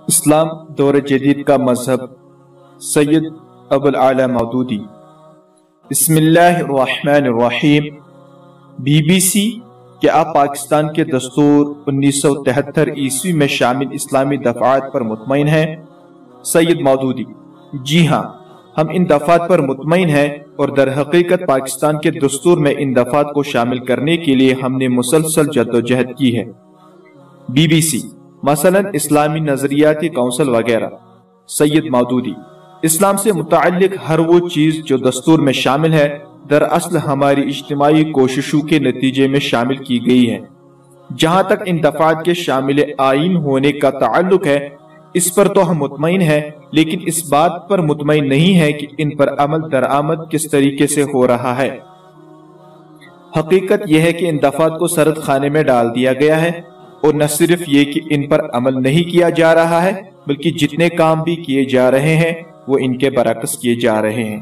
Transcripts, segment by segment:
اسلام دور جدید کا مذہب سید ابوالعلا مودودی۔ بسم اللہ الرحمن الرحیم۔ BBC کہ آپ پاکستان کے دستور 1973 عیسوی میں شامل اسلامی دفعات پر مطمئن ہیں؟ سید مودودی: جی ہاں، ہم ان دفعات پر مطمئن ہیں اور در حقیقت پاکستان کے دستور میں ان دفعات کو شامل کرنے کے لیے ہم نے مسلسل جدوجہد کی ہے۔ BBC مثلا اسلامی نظریاتی کونسل وغیرہ۔ سید مودودی: اسلام سے متعلق ہر وہ چیز جو دستور میں شامل ہے دراصل ہماری اجتماعی کوششوں کے نتیجے میں شامل کی گئی ہے۔ جہاں تک ان دفعات کے شامل آئین ہونے کا تعلق ہے اس پر تو ہم مطمئن ہیں، لیکن اس بات پر مطمئن نہیں ہے کہ ان پر عمل درآمد کس طریقے سے ہو رہا ہے۔ حقیقت یہ ہے کہ ان دفعات کو سرد خانے میں ڈال دیا گیا ہے، اور نہ صرف یہ کہ ان پر عمل نہیں کیا جا رہا ہے بلکہ جتنے کام بھی کیے جا رہے ہیں وہ ان کے برعکس کیے جا رہے ہیں۔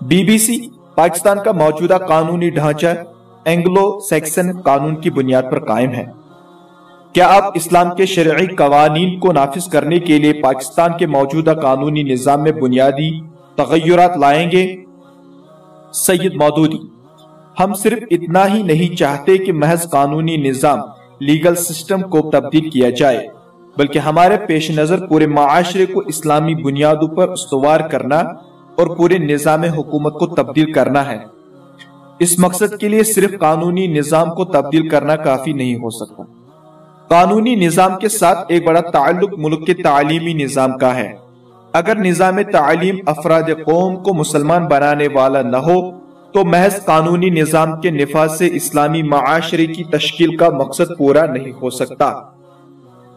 BBC پاکستان کا موجودہ قانونی ڈھانچہ اینگلو سیکسن قانون کی بنیاد پر قائم ہے۔ کیا آپ اسلام کے شرعی قوانین کو نافذ کرنے کے لیے پاکستان کے موجودہ قانونی نظام میں بنیادی تغیرات لائیں گے؟ سید مودودی: ہم صرف اتنا ہی نہیں چاہتے کہ محض قانونی نظام لیگل سسٹم کو تبدیل کیا جائے، بلکہ ہمارے پیش نظر پورے معاشرے کو اسلامی بنیادوں پر استوار کرنا اور پورے نظام حکومت کو تبدیل کرنا ہے۔ اس مقصد کے لیے صرف قانونی نظام کو تبدیل کرنا کافی نہیں ہو سکتا۔ قانونی نظام کے ساتھ ایک بڑا تعلق ملک کے تعلیمی نظام کا ہے۔ اگر نظام تعلیم افراد قوم کو مسلمان بنانے والا نہ ہو تو محض قانونی نظام کے نفاذ سے اسلامی معاشرے کی تشکیل کا مقصد پورا نہیں ہو سکتا۔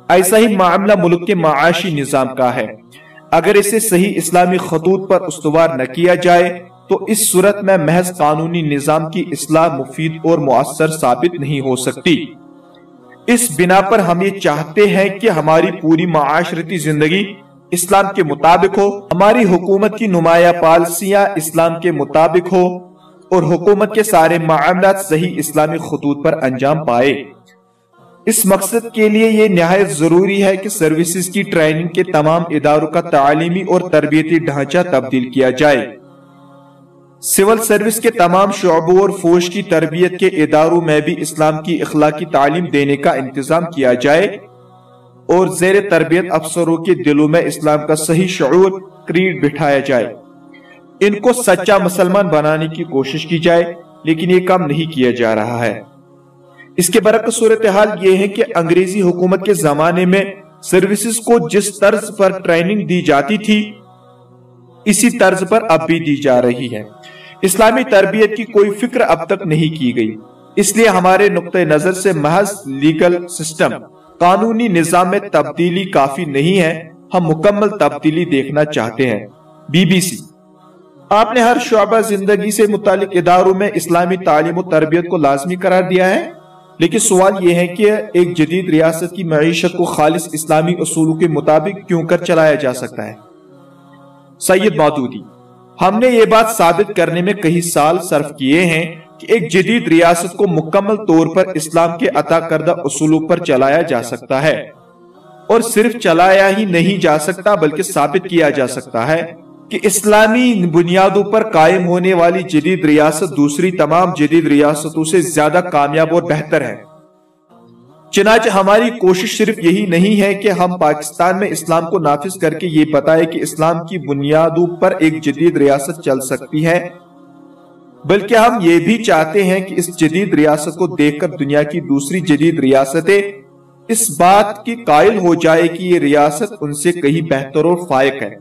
ایسا ہی معاملہ ملک کے معاشی نظام کا ہے۔ اگر اسے صحیح اسلامی خطوط پر استوار نہ کیا جائے تو اس صورت میں محض قانونی نظام کی اصلاح مفید اور مؤثر ثابت نہیں ہو سکتی۔ اس بنا پر ہم یہ چاہتے ہیں کہ ہماری پوری معاشرتی زندگی اسلام کے مطابق ہو، ہماری حکومت کی نمایاں پالیسیاں اسلام کے مطابق ہو اور حکومت کے سارے معاملات صحیح اسلامی خطوط پر انجام پائے۔ اس مقصد کے لیے یہ نہایت ضروری ہے کہ سروسز کی ٹریننگ کے تمام اداروں کا تعلیمی اور تربیتی ڈھانچہ تبدیل کیا جائے۔ سول سروس کے تمام شعبوں اور فوج کی تربیت کے اداروں میں بھی اسلام کی اخلاقی تعلیم دینے کا انتظام کیا جائے اور زیر تربیت افسروں کے دلوں میں اسلام کا صحیح شعور کریڈ بٹھایا جائے۔ ان کو سچا مسلمان بنانے کی کوشش کی جائے، لیکن یہ کام نہیں کیا جا رہا ہے۔ اس کے برعکس صورتحال یہ ہے کہ انگریزی حکومت کے زمانے میں سروسز کو جس طرز پر ٹریننگ دی جاتی تھی اسی طرز پر اب بھی دی جا رہی ہے۔ اسلامی تربیت کی کوئی فکر اب تک نہیں کی گئی، اس لیے ہمارے نقطہ نظر سے محض لیگل سسٹم قانونی نظام میں تبدیلی کافی نہیں ہے، ہم مکمل تبدیلی دیکھنا چاہتے ہیں۔ BBC آپ نے ہر شعبہ زندگی سے متعلق اداروں میں اسلامی تعلیم و تربیت کو لازمی قرار دیا ہے، لیکن سوال یہ ہے کہ ایک جدید ریاست کی معیشت کو خالص اسلامی اصولوں کے مطابق کیوں کر چلایا جا سکتا ہے؟ سید مودودی: ہم نے یہ بات ثابت کرنے میں کئی سال صرف کیے ہیں کہ ایک جدید ریاست کو مکمل طور پر اسلام کے عطا کردہ اصولوں پر چلایا جا سکتا ہے، اور صرف چلایا ہی نہیں جا سکتا بلکہ ثابت کیا جا سکتا ہے کہ اسلامی بنیادوں پر قائم ہونے والی جدید ریاست دوسری تمام جدید ریاستوں سے زیادہ کامیاب اور بہتر ہے۔ چنانچہ ہماری کوشش صرف یہی نہیں ہے کہ ہم پاکستان میں اسلام کو نافذ کر کے یہ بتائیں کہ اسلام کی بنیادوں پر ایک جدید ریاست چل سکتی ہے، بلکہ ہم یہ بھی چاہتے ہیں کہ اس جدید ریاست کو دیکھ کر دنیا کی دوسری جدید ریاستیں اس بات کی قائل ہو جائے کہ یہ ریاست ان سے کہیں بہتر اور فائق ہے۔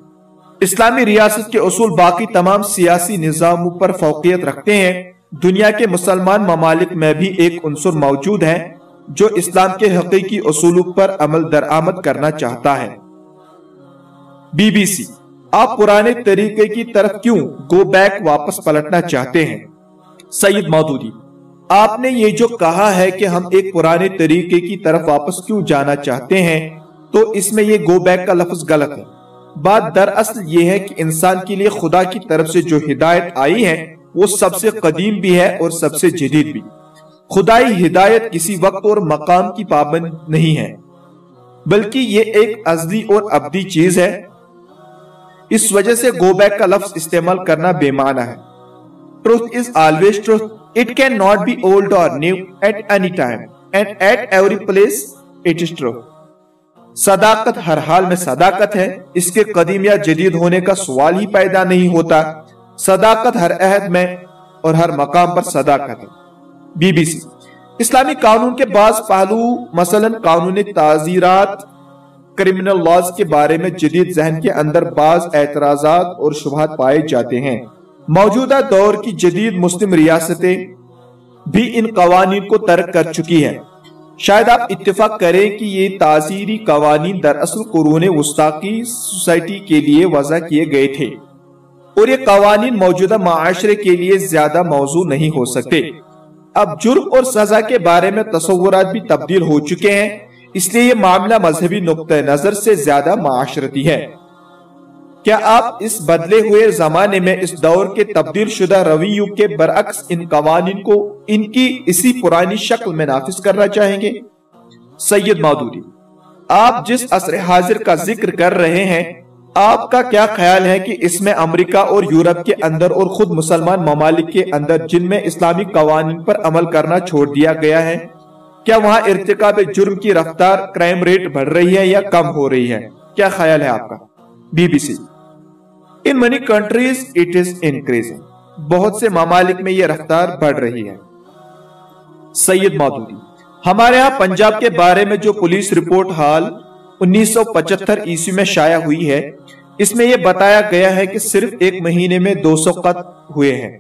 اسلامی ریاست کے اصول باقی تمام سیاسی نظاموں پر فوقیت رکھتے ہیں۔ دنیا کے مسلمان ممالک میں بھی ایک عنصر موجود ہے جو اسلام کے حقیقی اصولوں پر عمل درآمد کرنا چاہتا ہے۔ BBC آپ پرانے طریقے کی طرف کیوں گو بیک واپس پلٹنا چاہتے ہیں؟ سید مودودی: آپ نے یہ جو کہا ہے کہ ہم ایک پرانے طریقے کی طرف واپس کیوں جانا چاہتے ہیں تو اس میں یہ گو بیک کا لفظ غلط ہے۔ بات دراصل یہ ہے کہ انسان کے لیے خدا کی طرف سے جو ہدایت آئی ہے وہ سب سے قدیم بھی ہے اور سب سے جدید بھی۔ خدائی ہدایت کسی وقت اور مقام کی پابند نہیں ہے۔ بلکہ یہ ایک ازلی اور ابدی چیز ہے۔ اس وجہ سے گو بیک کا لفظ استعمال کرنا بے معنی ہے۔ Truth is always truth. It cannot be old or new at any time and at every place it is true. صداقت ہر حال میں صداقت ہے، اس کے قدیم یا جدید ہونے کا سوال ہی پیدا نہیں ہوتا۔ صداقت ہر عہد میں اور ہر مقام پر صداقت ہے۔ B B C. اسلامی قانون کے بعض پہلو مثلا قانون تعزیرات کرمنل لاز کے بارے میں جدید ذہن کے اندر بعض اعتراضات اور شبہات پائے جاتے ہیں۔ موجودہ دور کی جدید مسلم ریاستیں بھی ان قوانین کو ترک کر چکی ہیں۔ شاید آپ اتفاق کریں کہ یہ تعزیری قوانین دراصل قرون وسطی کی سوسائٹی کے لیے وضع کیے گئے تھے اور یہ قوانین موجودہ معاشرے کے لیے زیادہ موزوں نہیں ہو سکتے۔ اب جرم اور سزا کے بارے میں تصورات بھی تبدیل ہو چکے ہیں، اس لیے یہ معاملہ مذہبی نقطہ نظر سے زیادہ معاشرتی ہے۔ کیا آپ اس بدلے ہوئے زمانے میں اس دور کے تبدیل شدہ رویوں کے برعکس ان قوانین کو ان کی اسی پرانی شکل میں نافذ کرنا چاہیں گے؟ سید مودودی۔ آپ جس عصر حاضر کا ذکر کر رہے ہیں، آپ کا کیا خیال ہے کہ اس میں امریکہ اور یورپ کے اندر اور خود مسلمان ممالک کے اندر جن میں اسلامی قوانین پر عمل کرنا چھوڑ دیا گیا ہے، کیا وہاں ارتکاب جرم کی رفتار کرائم ریٹ بڑھ رہی ہے یا کم ہو رہی ہے؟ کیا خیال ہے آپ کا؟ B B C. In many countries it is increasing. بہت سے ممالک میں یہ رفتار بڑھ رہی ہے۔ سید مودودی۔ ہمارے ہاں پنجاب کے بارے میں جو پولیس رپورٹ حال 1975 عیسوی میں شائع ہوئی ہے، اس میں یہ بتایا گیا ہے کہ صرف ایک مہینے میں 200 قتل ہوئے ہیں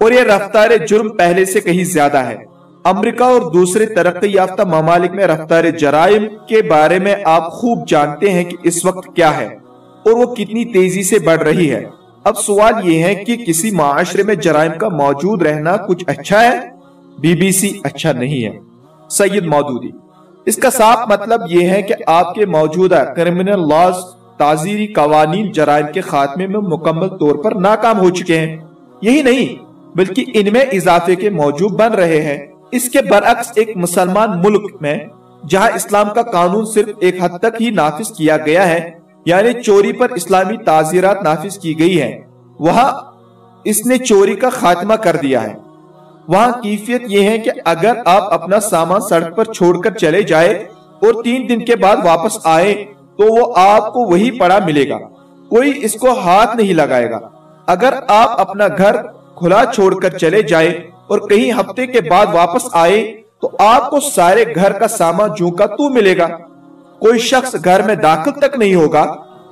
اور یہ رفتار جرم پہلے سے کہیں زیادہ ہے۔ امریکہ اور دوسرے ترقی یافتہ ممالک میں رفتار جرائم کے بارے میں آپ خوب جانتے ہیں کہ اس وقت کیا ہے اور وہ کتنی تیزی سے بڑھ رہی ہے۔ اب سوال یہ ہے کہ کسی معاشرے میں جرائم کا موجود رہنا کچھ اچھا ہے؟ B B C. اچھا نہیں ہے۔ سید مودودی۔ اس کا صاف مطلب یہ ہے کہ آپ کے موجودہ کرمنل لاز تعزیری قوانین جرائم کے خاتمے میں مکمل طور پر ناکام ہو چکے ہیں۔ یہی نہیں بلکہ ان میں اضافے کے موجب بن رہے ہیں۔ اس کے برعکس ایک مسلمان ملک میں جہاں اسلام کا قانون صرف ایک حد تک ہی نافذ کیا گیا ہے، یعنی چوری پر اسلامی تعزیرات نافذ کی گئی ہے، وہاں اس نے چوری کا خاتمہ کر دیا ہے۔ وہاں کیفیت یہ ہے کہ اگر آپ اپنا سامان سڑک پر چھوڑ کر چلے جائے اور 3 دن کے بعد واپس آئے تو وہ آپ کو وہی پڑا ملے گا، کوئی اس کو ہاتھ نہیں لگائے گا۔ اگر آپ اپنا گھر کھلا چھوڑ کر چلے جائے اور کہیں ہفتے کے بعد واپس آئے تو آپ کو سارے گھر کا سامان جو کا تو ملے گا، کوئی شخص گھر میں داخل تک نہیں ہوگا۔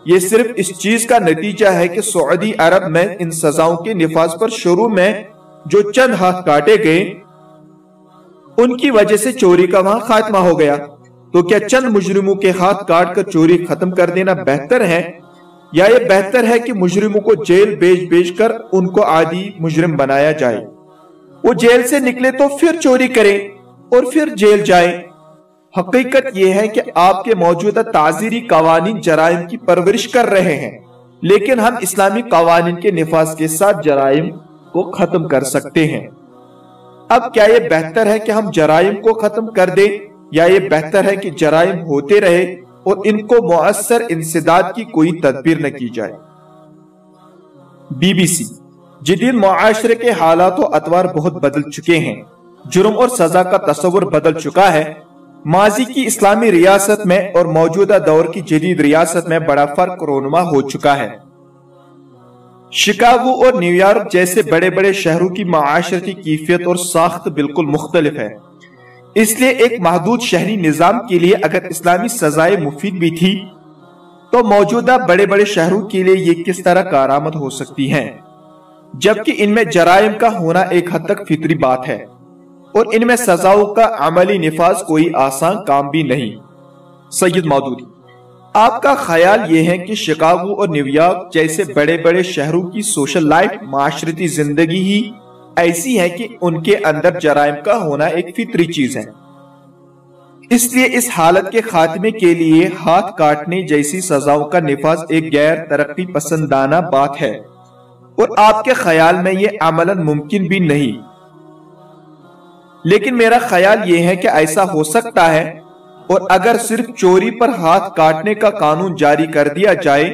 یہ صرف اس چیز کا نتیجہ ہے کہ سعودی عرب میں ان سزاؤں کے نفاذ پر شروع میں جو چند ہاتھ کاٹے گئے ان کی وجہ سے چوری کا وہاں خاتمہ ہو گیا۔ تو کیا چند مجرموں کے ہاتھ کاٹ کر چوری ختم کر دینا بہتر ہے، یا یہ بہتر ہے کہ مجرموں کو جیل بیچ کر ان کو عادی مجرم بنایا جائے؟ وہ جیل سے نکلے تو پھر چوری کریں اور پھر جیل جائیں۔ حقیقت یہ ہے کہ آپ کے موجودہ تعزیری قوانین جرائم کی پرورش کر رہے ہیں، لیکن ہم اسلامی قوانین کے نفاذ کے ساتھ جرائم کو ختم کر سکتے ہیں۔ اب کیا یہ بہتر ہے کہ ہم جرائم کو ختم کر دیں، یا یہ بہتر ہے کہ جرائم ہوتے رہے اور ان کو مؤثر انسداد کی کوئی تدبیر نہ کی جائے؟ B B C. جدید معاشرے کے حالات و اطوار بہت بدل چکے ہیں۔ جرم اور سزا کا تصور بدل چکا ہے۔ ماضی کی اسلامی ریاست میں اور موجودہ دور کی جدید ریاست میں بڑا فرق رونما ہو چکا ہے۔ شکاگو اور نیو یارک جیسے بڑے بڑے شہروں کی معاشرتی کیفیت اور ساخت بالکل مختلف ہے۔ اس لیے ایک محدود شہری نظام کے لیے اگر اسلامی سزائیں مفید بھی تھی تو موجودہ بڑے بڑے شہروں کے لیے یہ کس طرح کارآمد ہو سکتی ہیں، جبکہ ان میں جرائم کا ہونا ایک حد تک فطری بات ہے اور ان میں سزاؤں کا عملی نفاذ کوئی آسان کام بھی نہیں۔ سید مودودی۔ آپ کا خیال یہ ہے کہ شکاگو اور نیو یارک جیسے بڑے بڑے شہروں کی سوشل لائف، معاشرتی زندگی ہی ایسی ہے کہ ان کے اندر جرائم کا ہونا ایک فطری چیز ہے، اس لیے اس حالت کے خاتمے کے لیے ہاتھ کاٹنے جیسی سزاؤں کا نفاذ ایک غیر ترقی پسندانہ بات ہے، اور آپ کے خیال میں یہ عملاً ممکن بھی نہیں۔ لیکن میرا خیال یہ ہے کہ ایسا ہو سکتا ہے اور اگر صرف چوری پر ہاتھ کاٹنے کا قانون جاری کر دیا جائے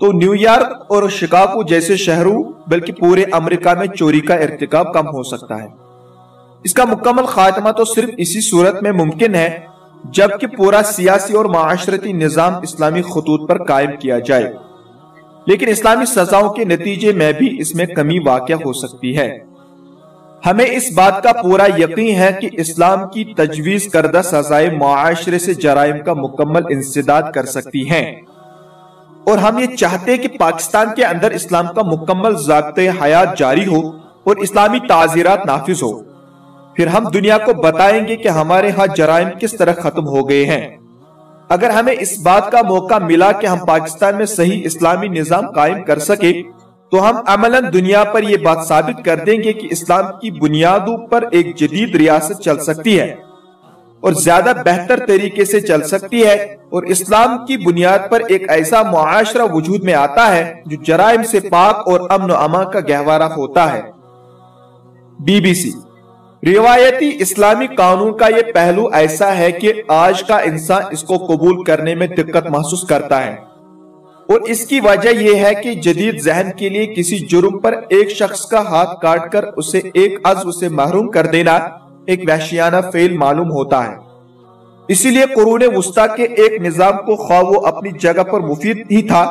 تو نیو یارک اور شکاگو جیسے شہروں بلکہ پورے امریکہ میں چوری کا ارتکاب کم ہو سکتا ہے۔ اس کا مکمل خاتمہ تو صرف اسی صورت میں ممکن ہے جبکہ پورا سیاسی اور معاشرتی نظام اسلامی خطوط پر قائم کیا جائے، لیکن اسلامی سزاؤں کے نتیجے میں بھی اس میں کمی واقع ہو سکتی ہے۔ ہمیں اس بات کا پورا یقین ہے کہ اسلام کی تجویز کردہ سزائیں معاشرے سے جرائم کا مکمل انسداد کر سکتی ہیں، اور ہم یہ چاہتے ہیں کہ پاکستان کے اندر اسلام کا مکمل ضابطۂ حیات جاری ہو اور اسلامی تعزیرات نافذ ہو۔ پھر ہم دنیا کو بتائیں گے کہ ہمارے ہاں جرائم کس طرح ختم ہو گئے ہیں۔ اگر ہمیں اس بات کا موقع ملا کہ ہم پاکستان میں صحیح اسلامی نظام قائم کر سکے تو ہم عملاً دنیا پر یہ بات ثابت کر دیں گے کہ اسلام کی بنیادوں پر ایک جدید ریاست چل سکتی ہے اور زیادہ بہتر طریقے سے چل سکتی ہے، اور اسلام کی بنیاد پر ایک ایسا معاشرہ وجود میں آتا ہے جو جرائم سے پاک اور امن و امان کا گہوارہ ہوتا ہے۔ BBC روایتی اسلامی قانون کا یہ پہلو ایسا ہے کہ آج کا انسان اس کو قبول کرنے میں دقت محسوس کرتا ہے، اور اس کی وجہ یہ ہے کہ جدید ذہن کے لیے کسی جرم پر ایک شخص کا ہاتھ کاٹ کر اسے ایک عضو سے محروم کر دینا ایک وحشیانہ فعل معلوم ہوتا ہے۔ اسی لیے قرون وسطیٰ کے ایک نظام کو خواہ وہ اپنی جگہ پر مفید ہی تھا،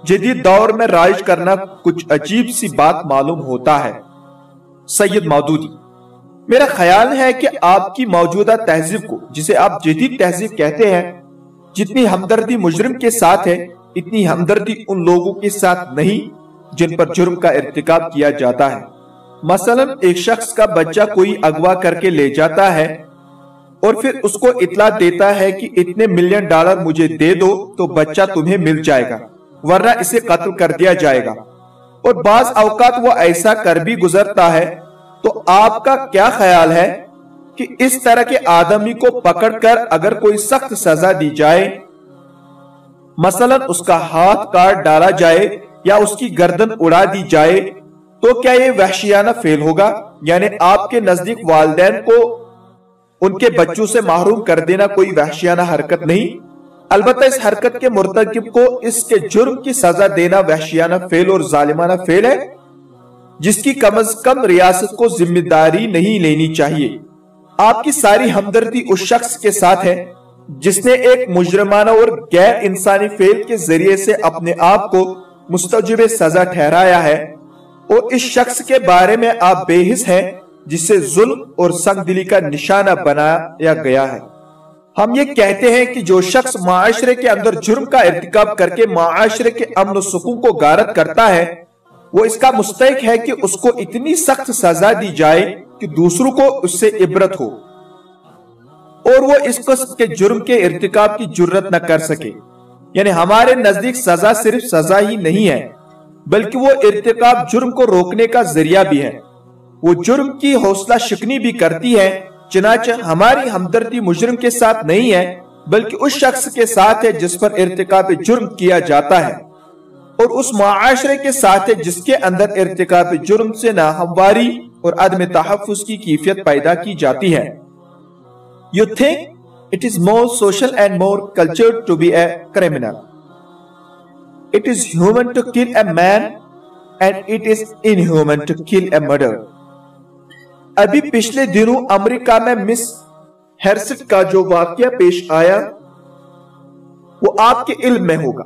جدید دور میں رائج کرنا کچھ عجیب سی بات معلوم ہوتا ہے۔ سید مودودی: میرا خیال ہے کہ آپ کی موجودہ تہذیب کو، جسے آپ جدید تہذیب کہتے ہیں، جتنی ہمدردی مجرم کے ساتھ ہے اتنی ہمدردی ان لوگوں کے ساتھ نہیں جن پر جرم کا ارتکاب کیا جاتا ہے۔ مثلا ایک شخص کا بچہ کوئی اغوا کر کے لے جاتا ہے اور پھر اس کو اطلاع دیتا ہے کہ اتنے ملین ڈالر مجھے دے دو تو بچہ تمہیں مل جائے گا ورنہ اسے قتل کر دیا جائے گا، اور بعض اوقات وہ ایسا کر بھی گزرتا ہے۔ تو آپ کا کیا خیال ہے کہ اس طرح کے آدمی کو پکڑ کر اگر کوئی سخت سزا دی جائے، مثلا اس کا ہاتھ کاٹ ڈالا جائے یا اس کی گردن اڑا دی جائے، تو کیا یہ وحشیانہ فعل ہوگا؟ یعنی آپ کے نزدیک والدین کو ان کے بچوں سے محروم کر دینا کوئی وحشیانہ حرکت نہیں؟ البتہ اس حرکت کے مرتکب کو اس کے جرم کی سزا دینا وحشیانہ فعل اور ظالمانہ فعل ہے جس کی کم از کم ریاست کو ذمہ داری نہیں لینی چاہیے۔ آپ کی ساری ہمدردی اس شخص کے ساتھ ہے جس نے ایک مجرمانہ اور غیر انسانی فعل کے ذریعے سے اپنے آپ کو مستوجب سزا ٹھہرایا ہے، اور اس شخص کے بارے میں آپ بے حس ہیں جسے ظلم اور سنگ دلی کا نشانہ بنایا گیا ہے۔ ہم یہ کہتے ہیں کہ جو شخص معاشرے کے اندر جرم کا ارتکاب کر کے معاشرے کے امن و سکون کو غارت کرتا ہے، وہ اس کا مستحق ہے کہ اس کو اتنی سخت سزا دی جائے کہ دوسروں کو اس سے عبرت ہو اور وہ اس قسم کے جرم کے ارتکاب کی جرت نہ کر سکے۔ یعنی ہمارے نزدیک سزا صرف سزا ہی نہیں ہے بلکہ وہ ارتکاب جرم کو روکنے کا ذریعہ بھی ہے، وہ جرم کی حوصلہ شکنی بھی کرتی ہے۔ چنانچہ ہماری ہمدردی مجرم کے ساتھ نہیں ہے بلکہ اس شخص کے ساتھ ہے جس پر ارتکاب جرم کیا جاتا ہے، اور اس معاشرے کے ساتھ ہے جس کے اندر ارتکاب جرم سے ناہمواری اور عدم تحفظ کی کیفیت پیدا کی جاتی ہے۔ You think it is more social and more cultured to be a criminal. It is human to kill a man and it is inhuman to kill a murderer. ابھی پچھلے دنوں امریکہ میں مس ہیرسٹ کا جو واقعہ پیش آیا وہ آپ کے علم میں ہوگا۔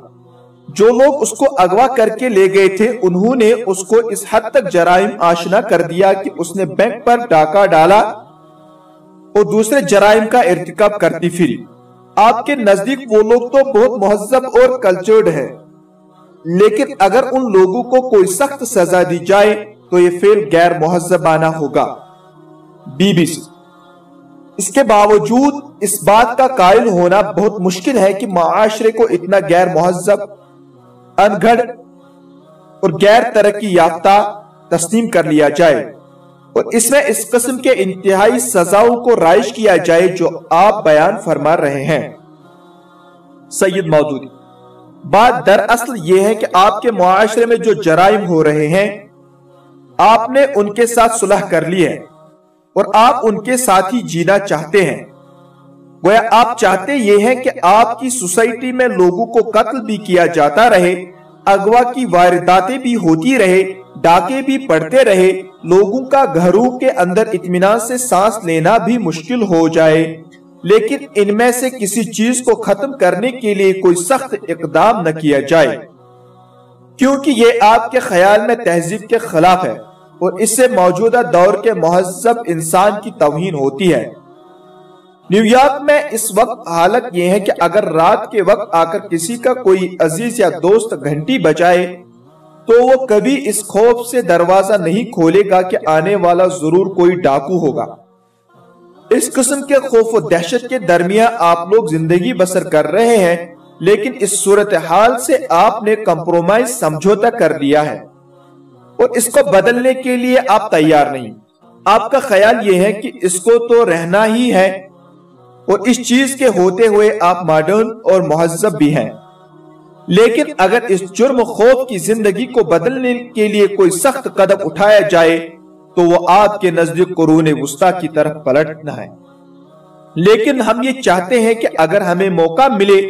جو لوگ اس کو اغوا کر کے لے گئے تھے انہوں نے اس کو اس حد تک جرائم آشنا کر دیا کہ اس نے بینک پر ڈاکہ ڈالا اور دوسرے جرائم کا ارتکاب کرتی پھری۔ آپ کے نزدیک وہ لوگ تو بہت مہذب اور کلچرڈ ہیں، لیکن اگر ان لوگوں کو کوئی سخت سزا دی جائے تو یہ فعل غیر مہذبانہ ہوگا۔ BBC اس کے باوجود اس بات کا قائل ہونا بہت مشکل ہے کہ معاشرے کو اتنا غیر مہذب، ان گھڑ اور غیر ترقی یافتہ تسلیم کر لیا جائے اور اس میں اس قسم کے انتہائی سزاؤں کو رائج کیا جائے جو آپ بیان فرما رہے ہیں۔ سید مودودی: بات دراصل یہ ہے کہ آپ کے معاشرے میں جو جرائم ہو رہے ہیں آپ نے ان کے ساتھ صلح کر لی ہے اور آپ ان کے ساتھ ہی جینا چاہتے ہیں۔ گویا آپ چاہتے یہ ہیں کہ آپ کی سوسائٹی میں لوگوں کو قتل بھی کیا جاتا رہے، اغوا کی وارداتیں بھی ہوتی رہے، ڈاکے بھی پڑتے رہے، لوگوں کا گھروں کے اندر اطمینان سے سانس لینا بھی مشکل ہو جائے، لیکن ان میں سے کسی چیز کو ختم کرنے کے لیے کوئی سخت اقدام نہ کیا جائے، کیونکہ یہ آپ کے خیال میں تہذیب کے خلاف ہے اور اس سے موجودہ دور کے مہذب انسان کی توہین ہوتی ہے۔ نیو یارک میں اس وقت حالت یہ ہے کہ اگر رات کے وقت آ کر کسی کا کوئی عزیز یا دوست گھنٹی بجائے تو وہ کبھی اس خوف سے دروازہ نہیں کھولے گا کہ آنے والا ضرور کوئی ڈاکو ہوگا۔ اس قسم کے خوف و دہشت کے درمیان آپ لوگ زندگی بسر کر رہے ہیں، لیکن اس صورتحال سے آپ نے کمپرومائز سمجھوتا کر لیا ہے اور اس کو بدلنے کے لیے آپ تیار نہیں۔ آپ کا خیال یہ ہے کہ اس کو تو رہنا ہی ہے اور اس چیز کے ہوتے ہوئے آپ ماڈرن اور مہذب بھی ہیں، لیکن اگر اس جرم خوف کی زندگی کو بدلنے کے لیے کوئی سخت قدم اٹھایا جائے تو وہ آپ کے نزدیک قرون وسطیٰ کی طرف پلٹنا ہے۔ لیکن ہم یہ چاہتے ہیں کہ اگر ہمیں موقع ملے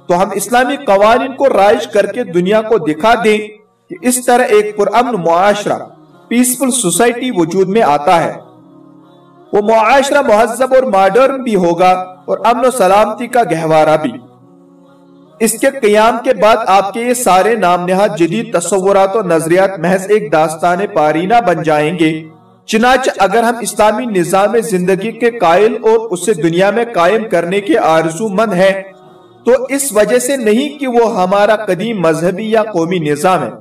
تو ہم اسلامی قوانین کو رائج کر کے دنیا کو دکھا دیں کہ اس طرح ایک پرامن معاشرہ، پیسفل سوسائٹی وجود میں آتا ہے۔ وہ معاشرہ مہذب اور ماڈرن بھی ہوگا اور امن و سلامتی کا گہوارہ بھی۔ اس کے قیام کے بعد آپ کے یہ سارے نام نہاد جدید تصورات و نظریات محض ایک داستان پارینہ بن جائیں گے۔ چنانچہ اگر ہم اسلامی نظام زندگی کے قائل اور اسے دنیا میں قائم کرنے کے آرزو مند ہیں تو اس وجہ سے نہیں کہ وہ ہمارا قدیم مذہبی یا قومی نظام ہے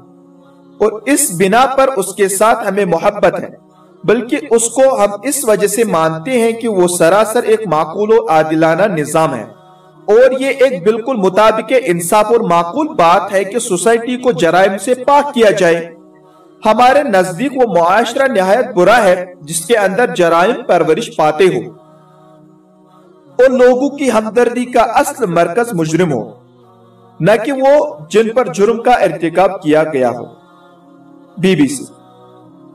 اور اس بنا پر اس کے ساتھ ہمیں محبت ہے، بلکہ اس کو ہم اس وجہ سے مانتے ہیں کہ وہ سراسر ایک معقول و عادلانہ نظام ہے اور یہ ایک بالکل مطابق انصاف اور معقول بات ہے کہ سوسائٹی کو جرائم سے پاک کیا جائے۔ ہمارے نزدیک وہ معاشرہ نہایت برا ہے جس کے اندر جرائم پرورش پاتے ہو اور لوگوں کی ہمدردی کا اصل مرکز مجرم ہو، نہ کہ وہ جن پر جرم کا ارتکاب کیا گیا ہو۔ BBC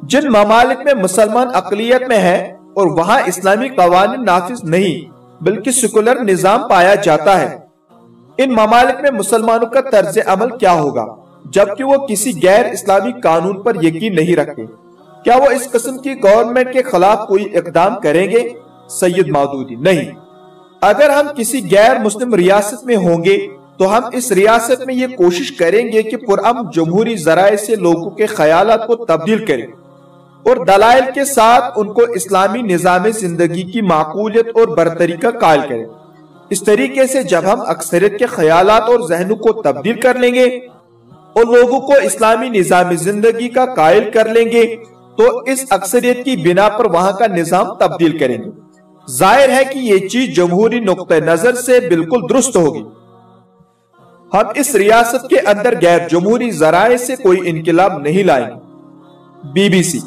جن ممالک میں مسلمان اقلیت میں ہیں اور وہاں اسلامی قوانین نافذ نہیں بلکہ سیکولر نظام پایا جاتا ہے، ان ممالک میں مسلمانوں کا طرز عمل کیا ہوگا جبکہ وہ کسی غیر اسلامی قانون پر یقین نہیں رکھتے؟ کیا وہ اس قسم کی گورنمنٹ کے خلاف کوئی اقدام کریں گے؟ سید مودودی: نہیں۔ اگر ہم کسی غیر مسلم ریاست میں ہوں گے تو ہم اس ریاست میں یہ کوشش کریں گے کہ پرامن جمہوری ذرائع سے لوگوں کے خیالات کو تبدیل کریں اور دلائل کے ساتھ ان کو اسلامی نظام زندگی کی معقولیت اور برتری کا قائل کریں۔ اس طریقے سے جب ہم اکثریت کے خیالات اور ذہنوں کو تبدیل کر لیں گے اور لوگوں کو اسلامی نظام زندگی کا قائل کر لیں گے تو اس اکثریت کی بنا پر وہاں کا نظام تبدیل کریں گے۔ ظاہر ہے کہ یہ چیز جمہوری نقطہ نظر سے بالکل درست ہوگی۔ ہم اس ریاست کے اندر غیر جمہوری ذرائع سے کوئی انقلاب نہیں لائیں گے۔ BBC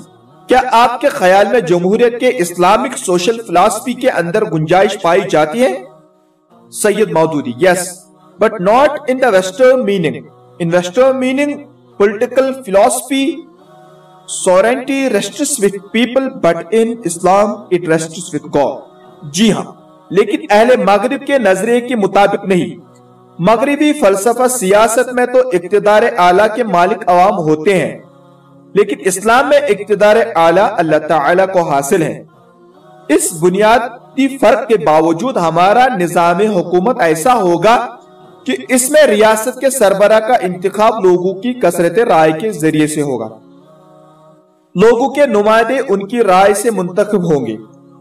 کیا آپ کے خیال میں جمہوریت کے اسلامک سوشل فلسفی کے اندر گنجائش پائی جاتی ہے؟ سید Maududi: Yes, but not in the Western meaning. In Western meaning, political philosophy, sovereignty rests with people, but in Islam it rests with God. جی ہاں، لیکن اہل مغرب کے نظریے کے مطابق نہیں۔ مغربی فلسفہ سیاست میں تو اقتدار اعلیٰ کے مالک عوام ہوتے ہیں، لیکن اسلام میں اقتدار اعلیٰ اللہ تعالیٰ کو حاصل ہے۔ اس بنیادی فرق کے باوجود ہمارا نظام حکومت ایسا ہوگا کہ اس میں ریاست کے سربراہ کا انتخاب لوگوں کی کثرت رائے کے ذریعے سے ہوگا۔ لوگوں کے نمائندے ان کی رائے سے منتخب ہوں گے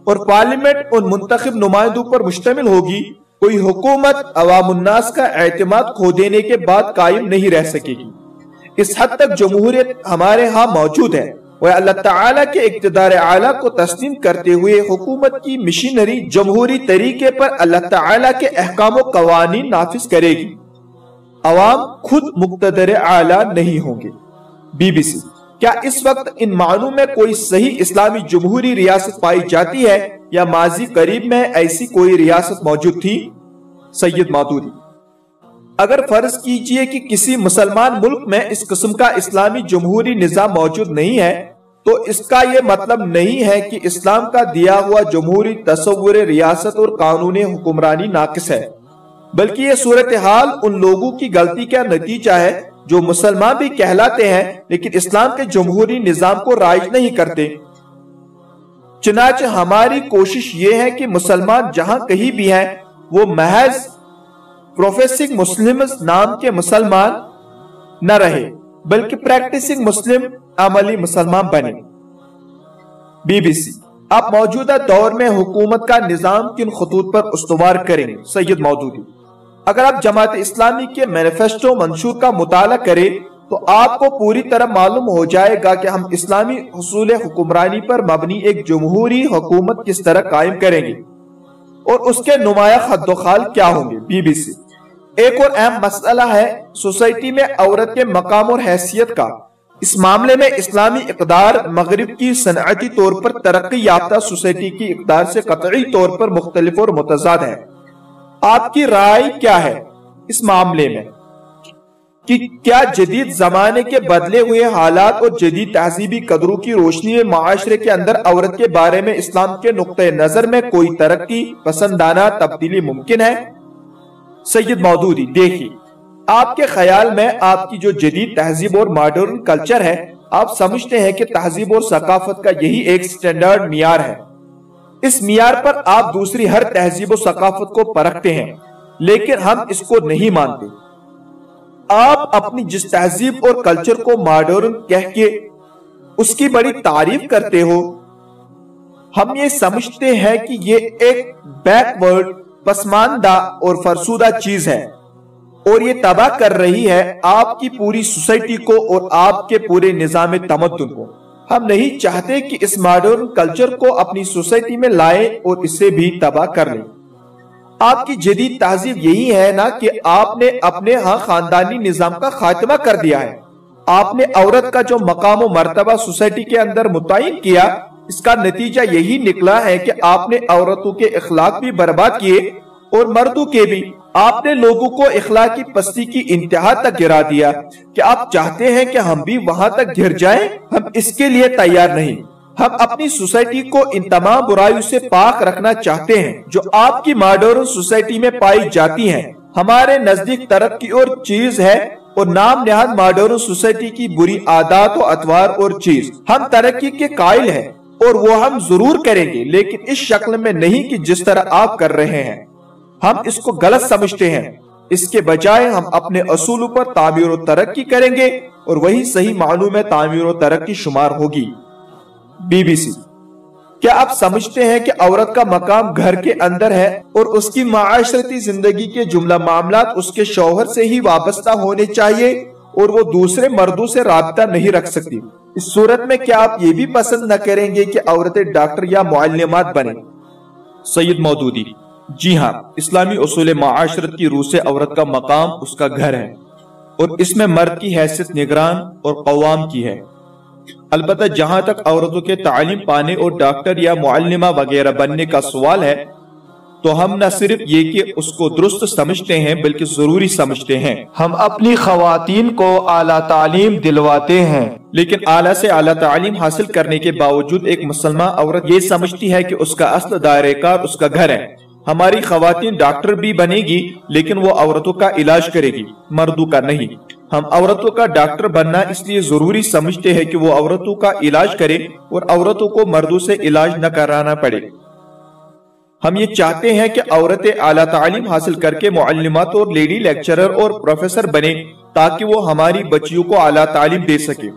اور پارلیمنٹ ان منتخب نمائندوں پر مشتمل ہوگی۔ کوئی حکومت عوام الناس کا اعتماد کھو دینے کے بعد قائم نہیں رہ سکے گی۔ اس حد تک جمہوریت ہمارے ہاں موجود ہے وہ اللہ تعالیٰ کے اقتدار اعلیٰ کو تسلیم کرتے ہوئے حکومت کی مشینری جمہوری طریقے پر اللہ تعالیٰ کے احکام و قوانین نافذ کرے گی۔ عوام خود مقتدر اعلیٰ نہیں ہوں گے۔ BBC کیا اس وقت ان معنوں میں کوئی صحیح اسلامی جمہوری ریاست پائی جاتی ہے یا ماضی قریب میں ایسی کوئی ریاست موجود تھی؟ سید مودودی اگر فرض کیجئے کہ کسی مسلمان ملک میں اس قسم کا اسلامی جمہوری نظام موجود نہیں ہے تو اس کا یہ مطلب نہیں ہے کہ اسلام کا دیا ہوا جمہوری تصور ریاست اور قانون حکمرانی ناقص ہے، بلکہ یہ صورتحال ان لوگوں کی غلطی کا نتیجہ ہے جو مسلمان بھی کہلاتے ہیں لیکن اسلام کے جمہوری نظام کو رائج نہیں کرتے۔ چنانچہ ہماری کوشش یہ ہے کہ مسلمان جہاں کہیں بھی ہیں وہ محض پروفیسنگ مسلمز نام کے مسلمان نہ رہے بلکہ پریکٹسنگ مسلم عملی مسلمان بنے۔ BBC آپ موجودہ دور میں حکومت کا نظام کن خطوط پر استوار کریں گے؟ سید مودودی اگر آپ جماعت اسلامی کے مینیفیسٹو منشور کا مطالعہ کریں تو آپ کو پوری طرح معلوم ہو جائے گا کہ ہم اسلامی حصول حکمرانی پر مبنی ایک جمہوری حکومت کس طرح قائم کریں گے اور اس کے نمایاں خد و خال کیا ہوں گے۔ BBC ایک اور اہم مسئلہ ہے سوسائٹی میں عورت کے مقام اور حیثیت کا۔ اس معاملے میں اسلامی اقدار مغرب کی صنعتی طور پر ترقی یافتہ سوسائٹی کی اقدار سے قطعی طور پر مختلف اور متضاد ہے۔ آپ کی رائے کیا ہے اس معاملے میں کہ کیا جدید زمانے کے بدلے ہوئے حالات اور جدید تہذیبی قدروں کی روشنی میں معاشرے کے اندر عورت کے بارے میں اسلام کے نقطہ نظر میں کوئی ترقی پسندانہ تبدیلی ممکن ہے؟ سید مودودی دیکھیے آپ کے خیال میں آپ کی جو جدید تہذیب اور ماڈرن کلچر ہے، آپ سمجھتے ہیں کہ تہذیب اور ثقافت کا یہی ایک سٹینڈرڈ معیار ہے۔ اس معیار پر آپ دوسری ہر تہذیب و ثقافت کو پرکھتے ہیں، لیکن ہم اس کو نہیں مانتے۔ آپ اپنی جس تہذیب اور کلچر کو ماڈرن کہہ کے اس کی بڑی تعریف کرتے ہو، ہم یہ سمجھتے ہیں کہ یہ ایک بیک ورڈ، پسماندہ اور فرسودہ چیز ہے اور یہ تباہ کر رہی ہے آپ کی پوری سوسائٹی کو اور آپ کے پورے نظام تمدن کو۔ ہم نہیں چاہتے کہ اس ماڈرن کلچر کو اپنی سوسائٹی میں لائیں اور اسے بھی تباہ کر لیں۔ آپ کی جدید تہذیب یہی ہے نا کہ آپ نے اپنے ہاں خاندانی نظام کا خاتمہ کر دیا ہے۔ آپ نے عورت کا جو مقام و مرتبہ سوسائٹی کے اندر متعین کیا، اس کا نتیجہ یہی نکلا ہے کہ آپ نے عورتوں کے اخلاق بھی برباد کیے اور مردوں کے بھی۔ آپ نے لوگوں کو اخلاقی پستی کی انتہا تک گرا دیا۔ کہ آپ چاہتے ہیں کہ ہم بھی وہاں تک گر جائیں؟ ہم اس کے لیے تیار نہیں۔ ہم اپنی سوسائٹی کو ان تمام برائیوں سے پاک رکھنا چاہتے ہیں جو آپ کی ماڈرن سوسائٹی میں پائی جاتی ہیں۔ ہمارے نزدیک ترقی اور چیز ہے اور نام نہاد ماڈرن سوسائٹی کی بری عادات و اطوار اور چیز۔ ہم ترقی کے قائل ہیں اور وہ ہم ضرور کریں گے، لیکن اس شکل میں نہیں کہ جس طرح آپ کر رہے ہیں۔ ہم اس کو غلط سمجھتے ہیں۔ اس کے بجائے ہم اپنے اصولوں پر تعمیر و ترقی کریں گے اور وہی صحیح معنوں میں تعمیر و ترقی شمار ہوگی۔ BBC کیا آپ سمجھتے ہیں کہ عورت کا مقام گھر کے اندر ہے اور اس کی معاشرتی زندگی کے جملہ معاملات اس کے شوہر سے ہی وابستہ ہونے چاہیے اور وہ دوسرے مردوں سے رابطہ نہیں رکھ سکتی؟ اس صورت میں کیا آپ یہ بھی پسند نہ کریں گے کہ عورتیں ڈاکٹر یا معلمات بنیں؟ سید مودودی جی ہاں، اسلامی اصول معاشرت کی روح سے عورت کا مقام اس کا گھر ہے اور اس میں مرد کی حیثیت نگران اور قوام کی ہے۔ البتہ جہاں تک عورتوں کے تعلیم پانے اور ڈاکٹر یا معلمہ وغیرہ بننے کا سوال ہے تو ہم نہ صرف یہ کہ اس کو درست سمجھتے ہیں بلکہ ضروری سمجھتے ہیں۔ ہم اپنی خواتین کو اعلیٰ تعلیم دلواتے ہیں، لیکن اعلیٰ سے اعلیٰ تعلیم حاصل کرنے کے باوجود ایک مسلمان عورت یہ سمجھتی ہے کہ اس کا اصل دائرہ کار اس کا گھر ہے۔ ہماری خواتین ڈاکٹر بھی بنے گی لیکن وہ عورتوں کا علاج کرے گی، مردوں کا نہیں۔ ہم عورتوں کا ڈاکٹر بننا اس لیے ضروری سمجھتے ہیں کہ وہ عورتوں کا علاج کرے اور عورتوں کو مردوں سے علاج نہ کرانا پڑے۔ ہم یہ چاہتے ہیں کہ عورتیں اعلیٰ تعلیم حاصل کر کے معلمات اور لیڈی لیکچرر اور پروفیسر بنے تاکہ وہ ہماری بچیوں کو اعلیٰ تعلیم دے سکے۔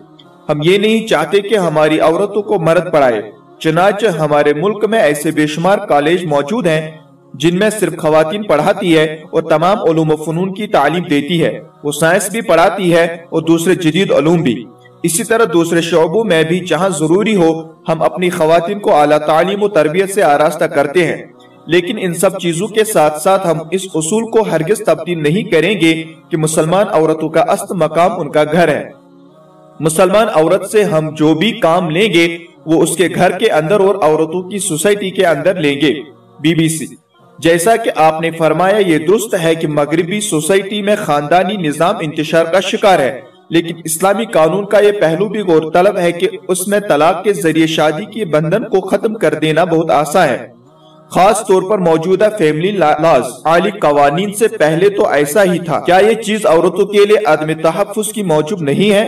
ہم یہ نہیں چاہتے کہ ہماری عورتوں کو مرد پڑھائے۔ چنانچہ ہمارے ملک میں ایسے بے شمار کالج موجود ہیں جن میں صرف خواتین پڑھاتی ہے اور تمام علوم و فنون کی تعلیم دیتی ہے۔ وہ سائنس بھی پڑھاتی ہے اور دوسرے جدید علوم بھی۔ اسی طرح دوسرے شعبوں میں بھی جہاں ضروری ہو ہم اپنی خواتین کو اعلیٰ تعلیم و تربیت سے آراستہ کرتے ہیں، لیکن ان سب چیزوں کے ساتھ ساتھ ہم اس اصول کو ہرگز تبدیل نہیں کریں گے کہ مسلمان عورتوں کا اصل مقام ان کا گھر ہے۔ مسلمان عورت سے ہم جو بھی کام لیں گے وہ اس کے گھر کے اندر اور عورتوں کی سوسائٹی کے اندر لیں گے۔ BBC جیسا کہ آپ نے فرمایا یہ درست ہے کہ مغربی سوسائٹی میں خاندانی نظام انتشار کا شکار ہے، لیکن اسلامی قانون کا یہ پہلو بھی غور طلب ہے کہ اس میں طلاق کے ذریعے شادی کے بندھن کو ختم کر دینا بہت آسان ہے، خاص طور پر موجودہ فیملی لاز عالی قوانین سے پہلے تو ایسا ہی تھا۔ کیا یہ چیز عورتوں کے لیے عدم تحفظ کی موجب نہیں ہے؟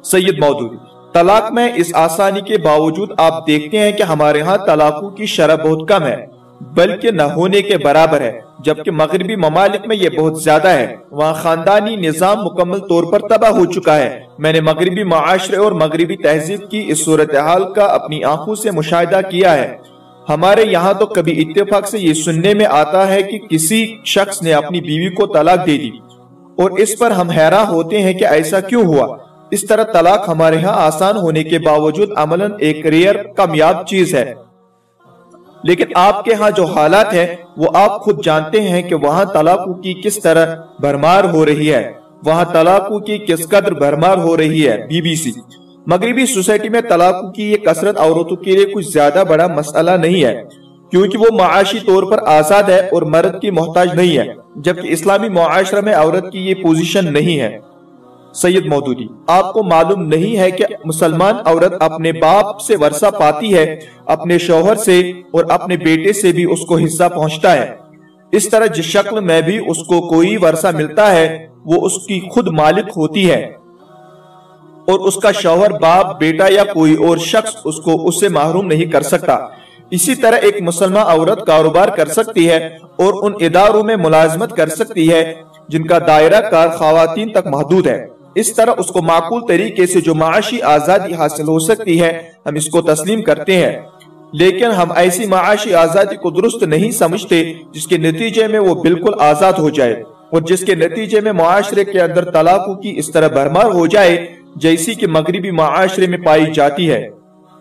سید مودودی: طلاق میں اس آسانی کے باوجود آپ دیکھتے ہیں کہ ہمارے ہاں طلاقوں کی شرح بہت کم ہے، بلکہ نہ ہونے کے برابر ہے، جبکہ مغربی ممالک میں یہ بہت زیادہ ہے۔ وہاں خاندانی نظام مکمل طور پر تباہ ہو چکا ہے۔ میں نے مغربی معاشرے اور مغربی تہذیب کی اس صورتحال کا اپنی آنکھوں سے مشاہدہ کیا ہے۔ ہمارے یہاں تو کبھی اتفاق سے یہ سننے میں آتا ہے کہ کسی شخص نے اپنی بیوی کو طلاق دے دی، اور اس پر ہم حیران ہوتے ہیں کہ ایسا کیوں ہوا۔ اس طرح طلاق ہمارے ہاں آسان ہونے کے باوجود عملاً ایک ریئر کامیاب چیز ہے، لیکن آپ کے ہاں جو حالات ہیں وہ آپ خود جانتے ہیں کہ وہاں طلاقوں کی کس طرح بھرمار ہو رہی ہے، وہاں طلاقوں کی کس قدر بھرمار ہو رہی ہے۔ BBC: مغربی سوسائٹی میں طلاقوں کی یہ کثرت عورتوں کے لیے کچھ زیادہ بڑا مسئلہ نہیں ہے، کیونکہ وہ معاشی طور پر آزاد ہے اور مرد کی محتاج نہیں ہے، جبکہ اسلامی معاشرہ میں عورت کی یہ پوزیشن نہیں ہے۔ سید مودودی: آپ کو معلوم نہیں ہے کہ مسلمان عورت اپنے باپ سے ورثہ پاتی ہے، اپنے شوہر سے اور اپنے بیٹے سے بھی اس کو حصہ پہنچتا ہے۔ اس طرح جس شکل میں بھی اس کو کوئی ورثہ ملتا ہے وہ اس کی خود مالک ہوتی ہے، اور اس کا شوہر، باپ، بیٹا یا کوئی اور شخص اس کو اس سے محروم نہیں کر سکتا۔ اسی طرح ایک مسلمان عورت کاروبار کر سکتی ہے اور ان اداروں میں ملازمت کر سکتی ہے جن کا دائرہ کار خواتین تک محدود ہے۔ اس طرح اس کو معقول طریقے سے جو معاشی آزادی حاصل ہو سکتی ہے ہم اس کو تسلیم کرتے ہیں، لیکن ہم ایسی معاشی آزادی کو درست نہیں سمجھتے جس کے نتیجے میں وہ بالکل آزاد ہو جائے، اور جس کے نتیجے میں معاشرے کے اندر طلاقوں کی اس طرح بھرمار ہو جائے جیسی کہ مغربی معاشرے میں پائی جاتی ہے۔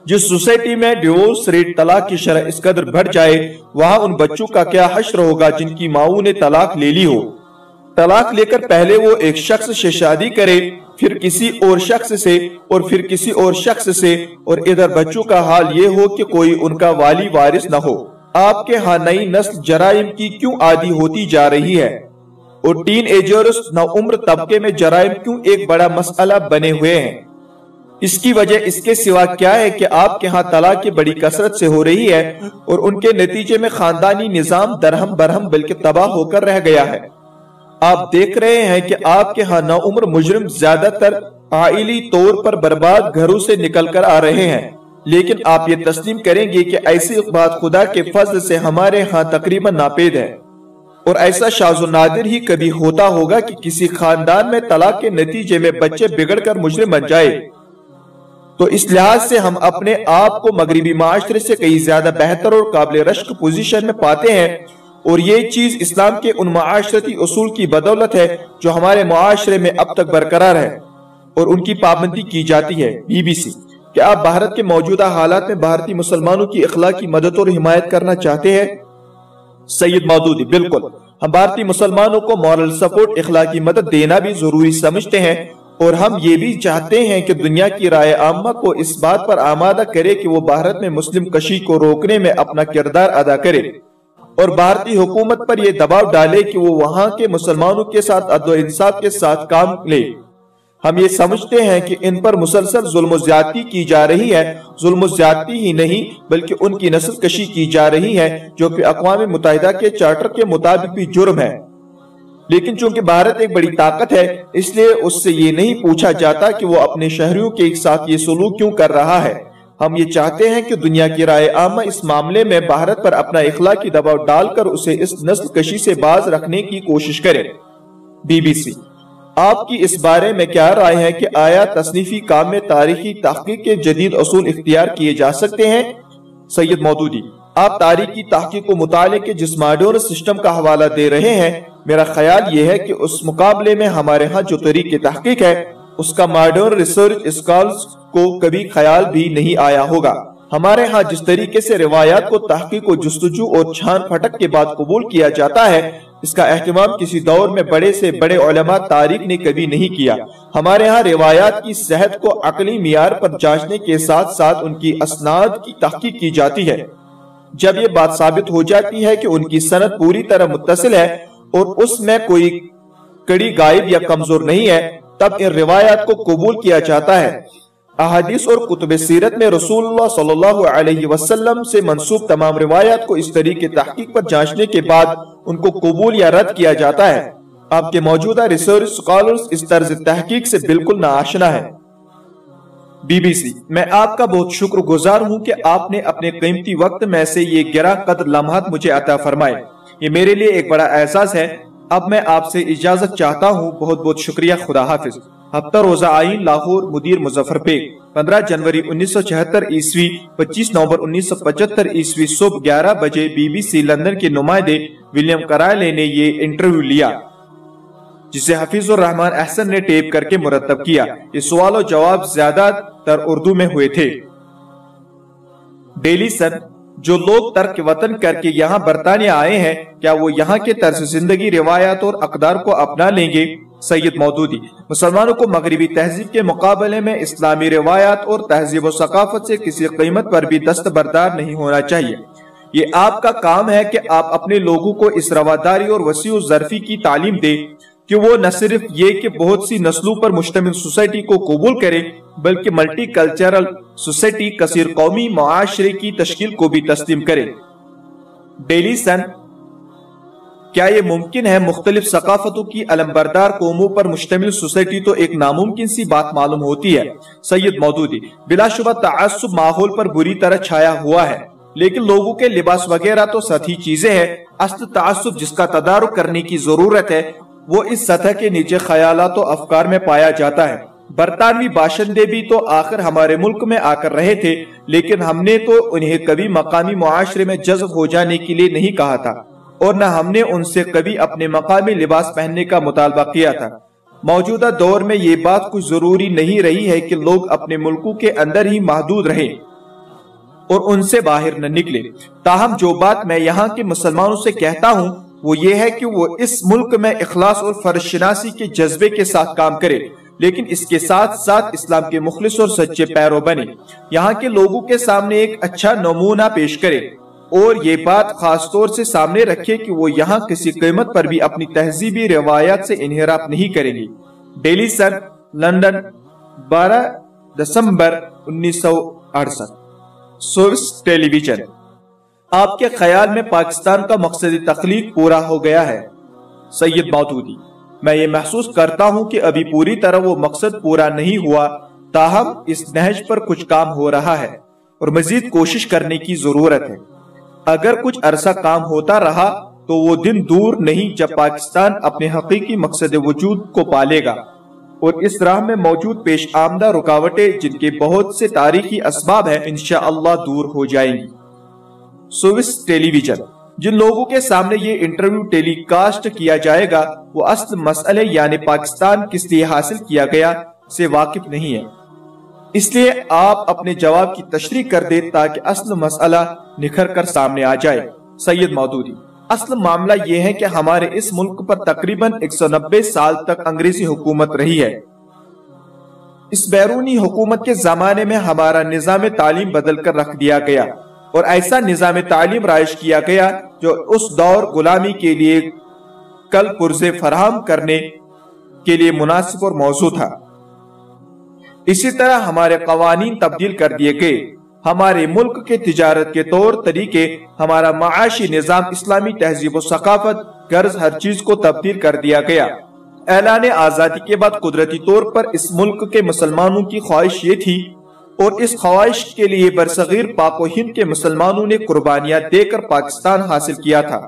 جس سوسائٹی میں ڈیورس ریٹ، طلاق کی شرح اس قدر بڑھ جائے، وہاں ان بچوں کا کیا حشر ہوگا جن کی ماؤں نے طلاق لے لی ہو۔ طلاق لے کر پہلے وہ ایک شخص سے شادی کرے، پھر کسی اور شخص سے، اور پھر کسی اور شخص سے، اور ادھر بچوں کا حال یہ ہو کہ کوئی ان کا والی وارث نہ ہو۔ آپ کے ہاں نئی نسل جرائم کی کیوں عادی ہوتی جا رہی ہے، اور ٹین ایجرز نوعمر طبقے میں جرائم کیوں ایک بڑا مسئلہ بنے ہوئے ہیں؟ اس کی وجہ اس کے سوا کیا ہے کہ آپ کے ہاں طلاق کی بڑی کثرت سے ہو رہی ہے، اور ان کے نتیجے میں خاندانی نظام درہم برہم بلکہ تباہ ہو کر رہ گیا ہے۔ آپ دیکھ رہے ہیں کہ آپ کے ہاں نوعمر مجرم زیادہ تر عائلی طور پر برباد گھروں سے نکل کر آ رہے ہیں، لیکن آپ یہ تسلیم کریں گے کہ ایسی بات خدا کے فضل سے ہمارے ہاں تقریباً ناپید ہے، اور ایسا شاذ و نادر ہی کبھی ہوتا ہوگا کہ کسی خاندان میں طلاق کے نتیجے میں بچے بگڑ کر مجرم بن جائے۔ تو اس لحاظ سے ہم اپنے آپ کو مغربی معاشرے سے کئی زیادہ بہتر اور قابل رشک پوزیشن میں پاتے ہیں، اور یہ چیز اسلام کے ان معاشرتی اصول کی بدولت ہے جو ہمارے معاشرے میں اب تک برقرار ہے اور ان کی پابندی کی جاتی ہے۔ BBC: کیا آپ بھارت کے موجودہ حالات میں بھارتی مسلمانوں کی اخلاقی مدد اور حمایت کرنا چاہتے ہیں؟ سید مودودی: بالکل، ہم بھارتی مسلمانوں کو مورل سپورٹ، اخلاقی مدد دینا بھی ضروری سمجھتے ہیں، اور ہم یہ بھی چاہتے ہیں کہ دنیا کی رائے عامہ کو اس بات پر آمادہ کرے کہ وہ بھارت میں مسلم کشی کو روکنے میں اپنا کردار ادا کرے، اور بھارتی حکومت پر یہ دباؤ ڈالے کہ وہ وہاں کے مسلمانوں کے ساتھ عدل و انصاف کے ساتھ کام لے۔ ہم یہ سمجھتے ہیں کہ ان پر مسلسل ظلم و زیادتی کی جا رہی ہے، ظلم و زیادتی ہی نہیں بلکہ ان کی نسل کشی کی جا رہی ہے، جو کہ اقوام متحدہ کے چارٹر کے مطابق بھی جرم ہے۔ لیکن چونکہ بھارت ایک بڑی طاقت ہے، اس لیے اس سے یہ نہیں پوچھا جاتا کہ وہ اپنے شہریوں کے ساتھ یہ سلوک کیوں کر رہا ہے۔ ہم یہ چاہتے ہیں کہ دنیا کی رائے عامہ اس معاملے میں بھارت پر اپنا اخلاقی دباؤ ڈال کر اسے اس نسل کشی سے باز رکھنے کی کوشش کرے۔ BBC: آپ کی اس بارے میں کیا رائے ہے کہ آیا تصنیفی کام میں تاریخی تحقیق کے جدید اصول اختیار کیے جا سکتے ہیں؟ سید مودودی: آپ تاریخی تحقیق و مطالعے کے جس ماڈرن سسٹم کا حوالہ دے رہے ہیں، میرا خیال یہ ہے کہ اس مقابلے میں ہمارے ہاں جو طریقے تحقیق ہے اس کا ماڈرن ریسرچ اسکالرز کو کبھی خیال بھی نہیں آیا ہوگا۔ ہمارے ہاں جس طریقے سے روایات کو تحقیق و جستجو اور چھان پھٹک کے بعد قبول کیا جاتا ہے، اس کا اہتمام کسی دور میں بڑے سے بڑے علماء تاریخ نے کبھی نہیں کیا۔ ہمارے ہاں روایات کی صحت کو عقلی معیار پر جانچنے کے ساتھ ساتھ ان کی اسناد کی تحقیق کی جاتی ہے۔ جب یہ بات ثابت ہو جاتی ہے کہ ان کی سند پوری طرح متصل ہے اور اس میں کوئی کڑی غائب یا کمزور نہیں ہے، تب ان روایات کو قبول کیا جاتا ہے۔ احادیث اور کتب سیرت میں رسول اللہ صلی اللہ علیہ وسلم سے منسوب تمام روایات کو اس طریقے تحقیق پر جانچنے کے بعد ان کو قبول یا رد کیا جاتا ہے۔ آپ کے موجودہ ریسرچ سکالرز اس طرز تحقیق سے بالکل ناآشنا ہے۔ BBC، میں آپ کا بہت شکر گزار ہوں کہ آپ نے اپنے قیمتی وقت میں سے یہ گراں قدر لمحات مجھے عطا فرمائے۔ یہ میرے لیے ایک بڑا اعزاز ہے۔ اب میں آپ سے اجازت چاہتا ہوں۔ بہت بہت شکریہ۔ خدا حافظ۔ ہفتہ روزہ آئین، لاہور، مدیر مظفر بیگ، 15 جنوری 1976 عیسوی، 25 نومبر 1975 عیسوی، صبح 11 بجے۔ BBC لندن کے نمائندے ولیم کرائلے نے یہ انٹرویو لیا، جسے حفیظ الرحمان احسن نے ٹیپ کر کے مرتب کیا۔ یہ سوال و جواب زیادہ تر اردو میں ہوئے تھے۔ ڈیلی سن: جو لوگ ترک وطن کر کے یہاں برطانیہ آئے ہیں، کیا وہ یہاں کے طرز زندگی، روایات اور اقدار کو اپنا لیں گے؟ سید مودودی: مسلمانوں کو مغربی تہذیب کے مقابلے میں اسلامی روایات اور تہذیب و ثقافت سے کسی قیمت پر بھی دستبردار نہیں ہونا چاہیے۔ یہ آپ کا کام ہے کہ آپ اپنے لوگوں کو اس رواداری اور وسیع و ظرفی کی تعلیم دیں کہ وہ نہ صرف یہ کہ بہت سی نسلوں پر مشتمل سوسائٹی کو قبول کرے، بلکہ ملٹی کلچرل سوسائٹی، کثیر قومی معاشرے کی تشکیل کو بھی تسلیم کرے۔ ڈیلی سن: کیا یہ ممکن ہے؟ مختلف ثقافتوں کی علمبردار قوموں پر مشتمل سوسائٹی تو ایک ناممکن سی بات معلوم ہوتی ہے۔ سید مودودی: بلا شبہ تعصب ماحول پر بری طرح چھایا ہوا ہے، لیکن لوگوں کے لباس وغیرہ تو سطحی چیزیں ہیں۔ اصل تعصب جس کا تدارک کرنے کی ضرورت ہے وہ اس سطح کے نیچے خیالات و افکار میں پایا جاتا ہے۔ برطانوی باشندے بھی تو آخر ہمارے ملک میں آ کر رہے تھے، لیکن ہم نے تو انہیں کبھی مقامی معاشرے میں جذب ہو جانے کے لیے نہیں کہا تھا، اور نہ ہم نے ان سے کبھی اپنے مقامی لباس پہننے کا مطالبہ کیا تھا۔ موجودہ دور میں یہ بات کچھ ضروری نہیں رہی ہے کہ لوگ اپنے ملکوں کے اندر ہی محدود رہیں اور ان سے باہر نہ نکلے۔ تاہم جو بات میں یہاں کے مسلمانوں سے کہتا ہوں وہ یہ ہے کہ وہ اس ملک میں اخلاص اور فرض شناسی کے جذبے کے ساتھ کام کرے، لیکن اس کے ساتھ ساتھ اسلام کے مخلص اور سچے پیرو بنے، یہاں کے لوگوں کے سامنے ایک اچھا نمونہ پیش کرے، اور یہ بات خاص طور سے سامنے رکھے کہ وہ یہاں کسی قیمت پر بھی اپنی تہذیبی روایات سے انحراف نہیں کریں گے۔ ڈیلی سن، لندن، 12 دسمبر 1968۔ سوئس ٹیلی ویژن: آپ کے خیال میں پاکستان کا مقصد تخلیق پورا ہو گیا ہے؟ سید مودودی: میں یہ محسوس کرتا ہوں کہ ابھی پوری طرح وہ مقصد پورا نہیں ہوا، تاہم اس نہج پر کچھ کام ہو رہا ہے اور مزید کوشش کرنے کی ضرورت ہے۔ اگر کچھ عرصہ کام ہوتا رہا تو وہ دن دور نہیں جب پاکستان اپنے حقیقی مقصد وجود کو پالے گا، اور اس راہ میں موجود پیش آمدہ رکاوٹیں جن کے بہت سے تاریخی اسباب ہیں انشاءاللہ دور ہو جائیں گی۔ سوئس ٹیلی ویژن: جن لوگوں کے سامنے یہ انٹرویو ٹیلی کاسٹ کیا جائے گا وہ اصل مسئلے یعنی پاکستان کس لیے حاصل کیا گیا سے واقف نہیں ہے، اس لیے آپ اپنے جواب کی تشریح کر دیں تاکہ اصل مسئلہ نکھر کر سامنے آ جائے۔ سید مودودی: اصل معاملہ یہ ہے کہ ہمارے اس ملک پر تقریباً 190 سال تک انگریزی حکومت رہی ہے۔ اس بیرونی حکومت کے زمانے میں ہمارا نظام تعلیم بدل کر رکھ دیا گیا، اور ایسا نظام تعلیم رائج کیا گیا جو اس دور غلامی کے لیے کل پرزے فراہم کرنے کے لیے مناسب اور موزوں تھا۔ اسی طرح ہمارے قوانین تبدیل کر دیے گئے، ہمارے ملک کے تجارت کے طور طریقے، ہمارا معاشی نظام، اسلامی تہذیب و ثقافت، غرض ہر چیز کو تبدیل کر دیا گیا۔ اعلان آزادی کے بعد قدرتی طور پر اس ملک کے مسلمانوں کی خواہش یہ تھی، اور اس خواہش کے لیے برصغیر پاک و ہند کے مسلمانوں نے قربانیاں دے کر پاکستان حاصل کیا تھا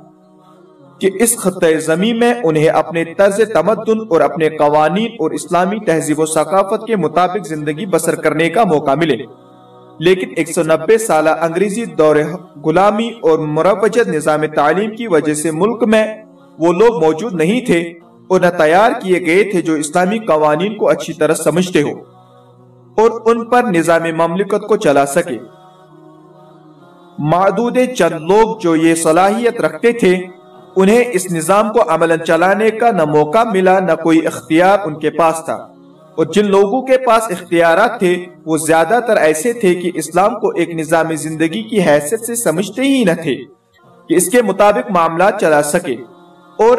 کہ اس خطہ زمین میں انہیں اپنے طرز تمدن اور اپنے قوانین اور اسلامی تہذیب و ثقافت کے مطابق زندگی بسر کرنے کا موقع ملے۔ لیکن 190 سالہ انگریزی دور غلامی اور مروجہ نظام تعلیم کی وجہ سے ملک میں وہ لوگ موجود نہیں تھے اور نہ تیار کیے گئے تھے جو اسلامی قوانین کو اچھی طرح سمجھتے ہو اور ان پر نظام مملکت کو چلا سکے۔ معدود چند لوگ جو یہ صلاحیت رکھتے تھے انہیں اس نظام کو عملاً چلانے کا نہ موقع ملا نہ کوئی اختیار ان کے پاس تھا، اور جن لوگوں کے پاس اختیارات تھے وہ زیادہ تر ایسے تھے کہ اسلام کو ایک نظام زندگی کی حیثیت سے سمجھتے ہی نہ تھے کہ اس کے مطابق معاملات چلا سکے، اور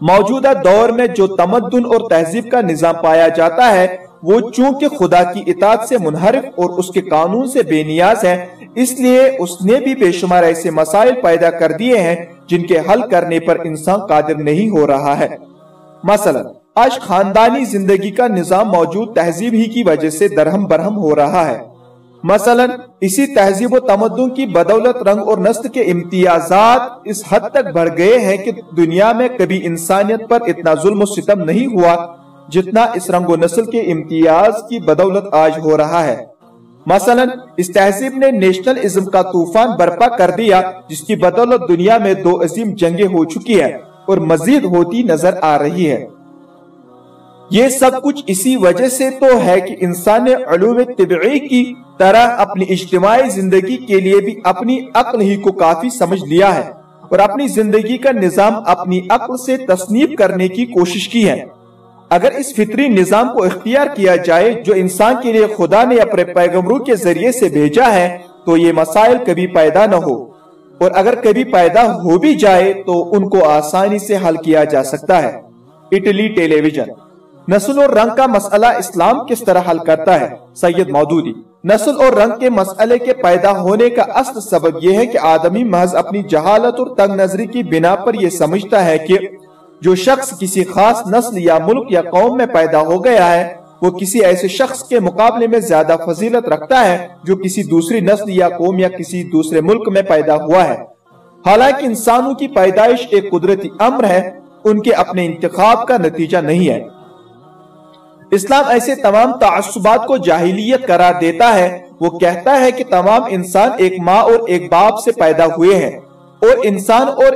موجودہ دور میں جو تمدن اور تہذیب کا نظام پایا جاتا ہے وہ چونکہ خدا کی اطاعت سے منحرف اور اس کے قانون سے بے نیاز ہے، اس لیے اس نے بھی بے شمار ایسے مسائل پیدا کر دیے ہیں جن کے حل کرنے پر انسان قادر نہیں ہو رہا ہے۔ مثلا آج خاندانی زندگی کا نظام موجود تہذیب ہی کی وجہ سے درہم برہم ہو رہا ہے۔ مثلا اسی تہذیب و تمدن کی بدولت رنگ اور نسل کے امتیازات اس حد تک بڑھ گئے ہیں کہ دنیا میں کبھی انسانیت پر اتنا ظلم و ستم نہیں ہوا جتنا اس رنگ و نسل کے امتیاز کی بدولت آج ہو رہا ہے۔ مثلا اس تہذیب نے نیشنلزم کا طوفان برپا کر دیا جس کی بدولت دنیا میں 2 عظیم جنگیں ہو چکی ہے اور مزید ہوتی نظر آ رہی ہے۔ یہ سب کچھ اسی وجہ سے تو ہے کہ انسان نے علوم طبعی کی طرح اپنی اجتماعی زندگی کے لیے بھی اپنی عقل ہی کو کافی سمجھ لیا ہے اور اپنی زندگی کا نظام اپنی عقل سے تصنیف کرنے کی کوشش کی ہے۔ اگر اس فطری نظام کو اختیار کیا جائے جو انسان کے لیے خدا نے اپنے پیغمبروں کے ذریعے سے بھیجا ہے تو یہ مسائل کبھی پیدا نہ ہو، اور اگر کبھی پیدا ہو بھی جائے تو ان کو آسانی سے حل کیا جا سکتا ہے۔ اٹلی ٹیلی ویژن۔ نسل اور رنگ کا مسئلہ اسلام کس طرح حل کرتا ہے؟ سید مودودی۔ نسل اور رنگ کے مسئلے کے پیدا ہونے کا اصل سبب یہ ہے کہ آدمی محض اپنی جہالت اور تنگ نظری کی بنا پر یہ سمجھتا ہے کہ جو شخص کسی خاص نسل یا ملک یا قوم میں پیدا ہو گیا ہے وہ کسی ایسے شخص کے مقابلے میں زیادہ فضیلت رکھتا ہے جو کسی دوسری نسل یا قوم یا کسی دوسرے ملک میں پیدا ہوا ہے۔ حالانکہ انسانوں کی پیدائش ایک قدرتی امر ہے، ان کے اپنے انتخاب کا نتیجہ نہیں ہے۔ اسلام ایسے تمام تعصبات کو جاہلیت قرار دیتا ہے۔ وہ کہتا ہے کہ تمام انسان ایک ماں اور ایک باپ سے پیدا ہوئے ہیں اور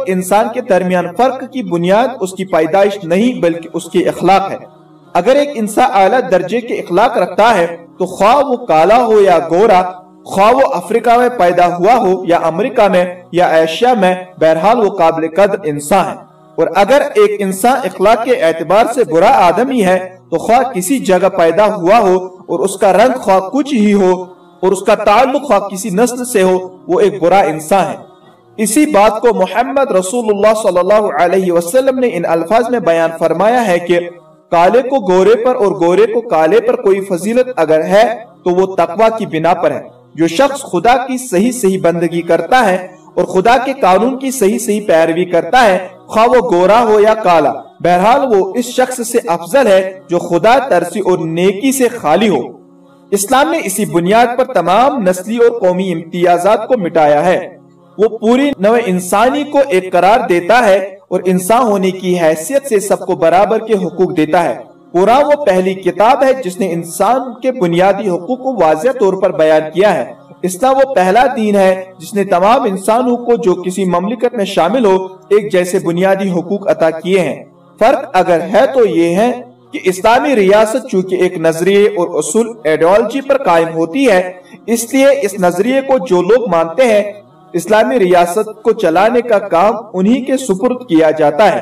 انسان کے درمیان فرق کی بنیاد اس کی پیدائش نہیں بلکہ اس کے اخلاق ہے۔ اگر ایک انسان اعلیٰ درجے کے اخلاق رکھتا ہے تو خواہ وہ کالا ہو یا گورا، خواہ وہ افریقہ میں پیدا ہوا ہو یا امریکہ میں یا ایشیا میں، بہرحال وہ قابل قدر انسان ہے۔ اور اگر ایک انسان اخلاق کے اعتبار سے برا آدمی ہے تو خواہ کسی جگہ پیدا ہوا ہو اور اس کا رنگ خواہ کچھ ہی ہو اور اس کا تعلق خواہ کسی نسل سے ہو، وہ ایک برا انسان ہے۔ اسی بات کو محمد رسول اللہ صلی اللہ علیہ وسلم نے ان الفاظ میں بیان فرمایا ہے کہ کالے کو گورے پر اور گورے کو کالے پر کوئی فضیلت اگر ہے تو وہ تقوی کی بنا پر ہے۔ جو شخص خدا کی صحیح بندگی کرتا ہے اور خدا کے قانون کی صحیح پیروی کرتا ہے، خواہ وہ گورا ہو یا کالا، بہرحال وہ اس شخص سے افضل ہے جو خدا ترسی اور نیکی سے خالی ہو۔ اسلام نے اسی بنیاد پر تمام نسلی اور قومی امتیازات کو مٹایا ہے۔ وہ پوری نوع انسانی کو ایک قرار دیتا ہے اور انسان ہونے کی حیثیت سے سب کو برابر کے حقوق دیتا ہے۔ قرآن وہ پہلی کتاب ہے جس نے انسان کے بنیادی حقوق کو واضح طور پر بیان کیا ہے۔ اسلام وہ پہلا دین ہے جس نے تمام انسانوں کو جو کسی مملکت میں شامل ہو ایک جیسے بنیادی حقوق عطا کیے ہیں۔ فرق اگر ہے تو یہ ہے کہ اسلامی ریاست چونکہ ایک نظریے اور اصول ایڈیالوجی پر قائم ہوتی ہے، اس لیے اس نظریے کو جو لوگ مانتے ہیں اسلامی ریاست کو چلانے کا کام انہی کے سپرد کیا جاتا ہے،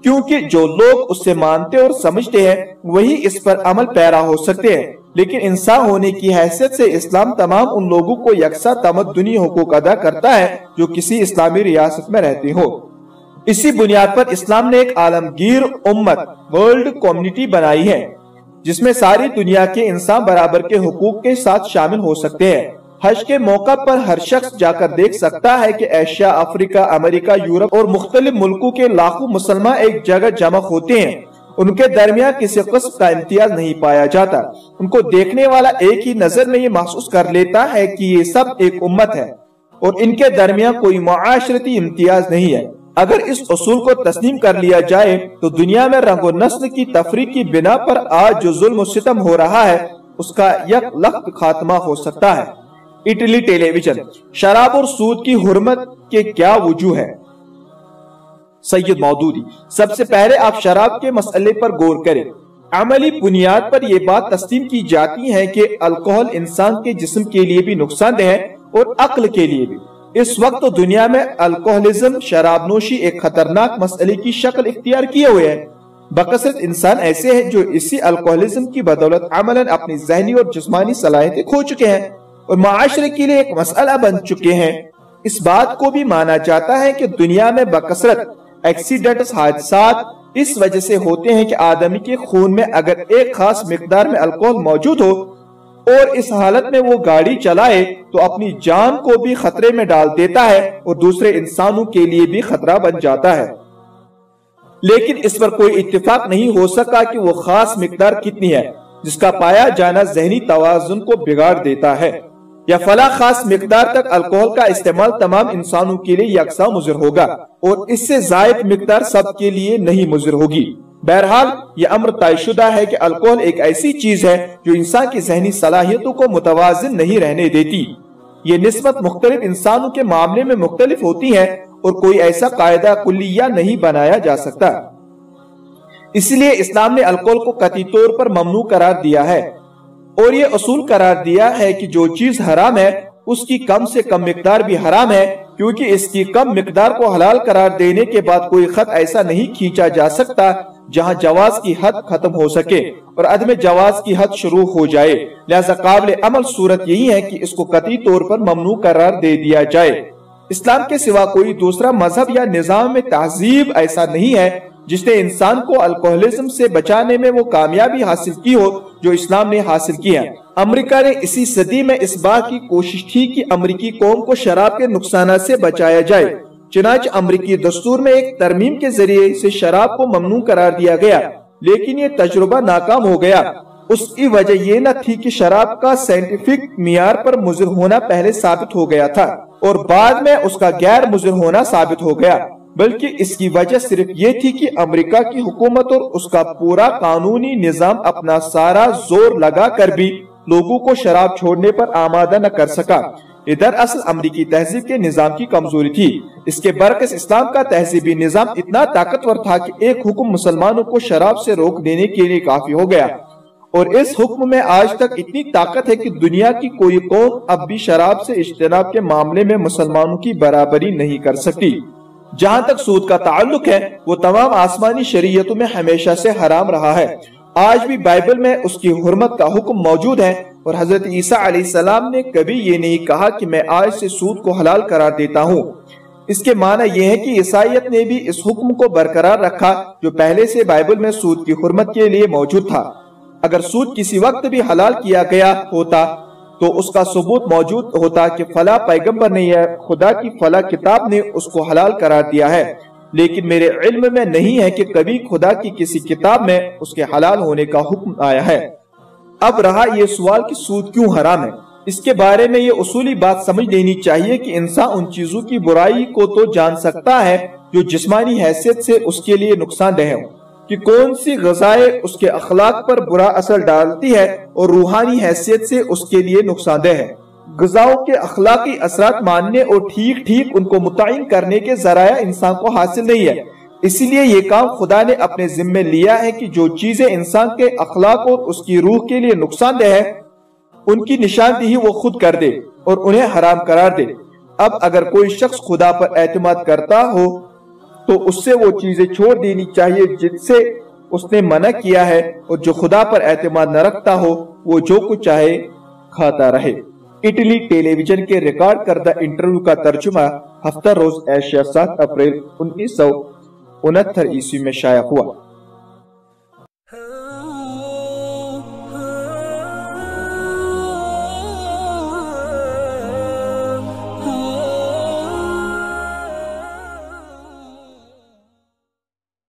کیونکہ جو لوگ اس سے مانتے اور سمجھتے ہیں وہی اس پر عمل پیرا ہو سکتے ہیں۔ لیکن انسان ہونے کی حیثیت سے اسلام تمام ان لوگوں کو یکساں تمدنی حقوق ادا کرتا ہے جو کسی اسلامی ریاست میں رہتے ہو۔ اسی بنیاد پر اسلام نے ایک عالمگیر امت ورلڈ کمیونٹی بنائی ہے جس میں ساری دنیا کے انسان برابر کے حقوق کے ساتھ شامل ہو سکتے ہیں۔ حج کے موقع پر ہر شخص جا کر دیکھ سکتا ہے کہ ایشیا، افریقہ، امریکہ، یورپ اور مختلف ملکوں کے لاکھوں مسلمان ایک جگہ جمع ہوتے ہیں۔ ان کے درمیان کسی قسم کا امتیاز نہیں پایا جاتا۔ ان کو دیکھنے والا ایک ہی نظر میں یہ محسوس کر لیتا ہے کہ یہ سب ایک امت ہے اور ان کے درمیان کوئی معاشرتی امتیاز نہیں ہے۔ اگر اس اصول کو تسلیم کر لیا جائے تو دنیا میں رنگ و نسل کی تفریق کی بنا پر آج جو ظلم و ستم ہو رہا ہے اس کا یک لخت خاتمہ ہو سکتا ہے۔ اٹلی ٹیلی ویژن۔ شراب اور سود کی حرمت کے کیا وجوہ ہے؟ سید مودودی۔ سب سے پہلے آپ شراب کے مسئلے پر غور کریں۔ عملی بنیاد پر یہ بات تسلیم کی جاتی ہے کہ الکحل انسان کے جسم کے لیے بھی نقصان دہ ہے اور عقل کے لیے بھی۔ اس وقت دنیا میں الکحلزم، شراب نوشی ایک خطرناک مسئلے کی شکل اختیار کیے ہوئے ہے۔ بکثرت انسان ایسے ہیں جو اسی الکحلزم کی بدولت عملاً اپنی ذہنی اور جسمانی صلاحیتیں کھو چکے ہیں اور معاشرے کے لیے ایک مسئلہ بن چکے ہیں۔ اس بات کو بھی مانا جاتا ہے کہ دنیا میں بکثرت ایکسیڈنٹس حادثات اس وجہ سے ہوتے ہیں کہ آدمی کے خون میں اگر ایک خاص مقدار میں الکوہل موجود ہو اور اس حالت میں وہ گاڑی چلائے تو اپنی جان کو بھی خطرے میں ڈال دیتا ہے اور دوسرے انسانوں کے لیے بھی خطرہ بن جاتا ہے۔ لیکن اس پر کوئی اتفاق نہیں ہو سکا کہ وہ خاص مقدار کتنی ہے جس کا پایا جانا ذہنی توازن کو بگاڑ دیتا ہے، یا فلاں خاص مقدار تک الکوہل کا استعمال تمام انسانوں کے لیے یکساں مضر ہوگا اور اس سے زائد مقدار سب کے لیے نہیں مضر ہوگی۔ بہرحال یہ امر طے شدہ ہے کہ الکوہل ایک ایسی چیز ہے جو انسان کی ذہنی صلاحیتوں کو متوازن نہیں رہنے دیتی۔ یہ نسبت مختلف انسانوں کے معاملے میں مختلف ہوتی ہے اور کوئی ایسا قاعدہ کلیہ نہیں بنایا جا سکتا۔ اس لیے اسلام نے الکوہل کو قطعی طور پر ممنوع قرار دیا ہے اور یہ اصول قرار دیا ہے کہ جو چیز حرام ہے اس کی کم سے کم مقدار بھی حرام ہے، کیونکہ اس کی کم مقدار کو حلال قرار دینے کے بعد کوئی خط ایسا نہیں کھینچا جا سکتا جہاں جواز کی حد ختم ہو سکے اور عدم جواز کی حد شروع ہو جائے، لہذا قابل عمل صورت یہی ہے کہ اس کو قطعی طور پر ممنوع قرار دے دیا جائے۔ اسلام کے سوا کوئی دوسرا مذہب یا نظام میں تہذیب ایسا نہیں ہے جس نے انسان کو الکوہلزم سے بچانے میں وہ کامیابی حاصل کی ہو جو اسلام نے حاصل کی ہے۔ امریکہ نے اسی صدی میں اس بات کی کوشش کی کہ امریکی قوم کو شراب کے نقصانات سے بچایا جائے، چنانچہ امریکی دستور میں ایک ترمیم کے ذریعے سے شراب کو ممنوع قرار دیا گیا، لیکن یہ تجربہ ناکام ہو گیا۔ اس کی وجہ یہ نہ تھی کہ شراب کا سائنٹیفک معیار پر مضر ہونا پہلے ثابت ہو گیا تھا اور بعد میں اس کا غیر مضر ہونا ثابت ہو گیا، بلکہ اس کی وجہ صرف یہ تھی کہ امریکہ کی حکومت اور اس کا پورا قانونی نظام اپنا سارا زور لگا کر بھی لوگوں کو شراب چھوڑنے پر آمادہ نہ کر سکا۔ ادھر اصل امریکی تہذیب کے نظام کی کمزوری تھی۔ اس کے برعکس اسلام کا تہذیبی نظام اتنا طاقتور تھا کہ ایک حکم مسلمانوں کو شراب سے روک دینے کے لیے کافی ہو گیا، اور اس حکم میں آج تک اتنی طاقت ہے کہ دنیا کی کوئی قوم اب بھی شراب سے اجتناب کے معاملے میں مسلمانوں کی برابری نہیں کر سکتی۔ جہاں تک سود کا تعلق ہے وہ تمام آسمانی شریعتوں میں ہمیشہ سے حرام رہا ہے۔ آج بھی بائبل میں اس کی حرمت کا حکم موجود ہے اور حضرت عیسیٰ علیہ السلام نے کبھی یہ نہیں کہا کہ میں آج سے سود کو حلال قرار دیتا ہوں۔ اس کے معنی یہ ہے کہ عیسائیت نے بھی اس حکم کو برقرار رکھا جو پہلے سے بائبل میں سود کی حرمت کے لیے موجود تھا۔ اگر سود کسی وقت بھی حلال کیا گیا ہوتا تو اس کا ثبوت موجود ہوتا کہ فلاں پیغمبر نے یا خدا کی فلاں کتاب نے اس کو حلال قرار دیا ہے، لیکن میرے علم میں نہیں ہے کہ کبھی خدا کی کسی کتاب میں اس کے حلال ہونے کا حکم آیا ہے۔ اب رہا یہ سوال کہ سود کیوں حرام ہے، اس کے بارے میں یہ اصولی بات سمجھ لینی چاہیے کہ انسان ان چیزوں کی برائی کو تو جان سکتا ہے جو جسمانی حیثیت سے اس کے لیے نقصان دہ ہوں، کہ کون سی غذائیں اس کے اخلاق پر برا اثر ڈالتی ہے اور روحانی حیثیت سے اس کے لیے نقصان دہ ہے۔ غذاؤں کے اخلاقی اثرات ماننے اور ٹھیک ان کو متعین کرنے کے ذرائع انسان کو حاصل نہیں ہے، اسی لیے یہ کام خدا نے اپنے ذمہ لیا ہے کہ جو چیزیں انسان کے اخلاق اور اس کی روح کے لیے نقصان دہ ہے ان کی نشاندہی وہ خود کر دے اور انہیں حرام قرار دے۔ اب اگر کوئی شخص خدا پر اعتماد کرتا ہو تو اس سے وہ چیزیں چھوڑ دینی چاہیے جن سے اس نے منع کیا ہے، اور جو خدا پر اعتماد نہ رکھتا ہو وہ جو کچھ چاہے کھاتا رہے۔ اٹلی ٹیلی ویژن کے ریکارڈ کردہ انٹرویو کا ترجمہ ہفتہ روز ایشیا 7 اپریل 1969 میں شائع ہوا۔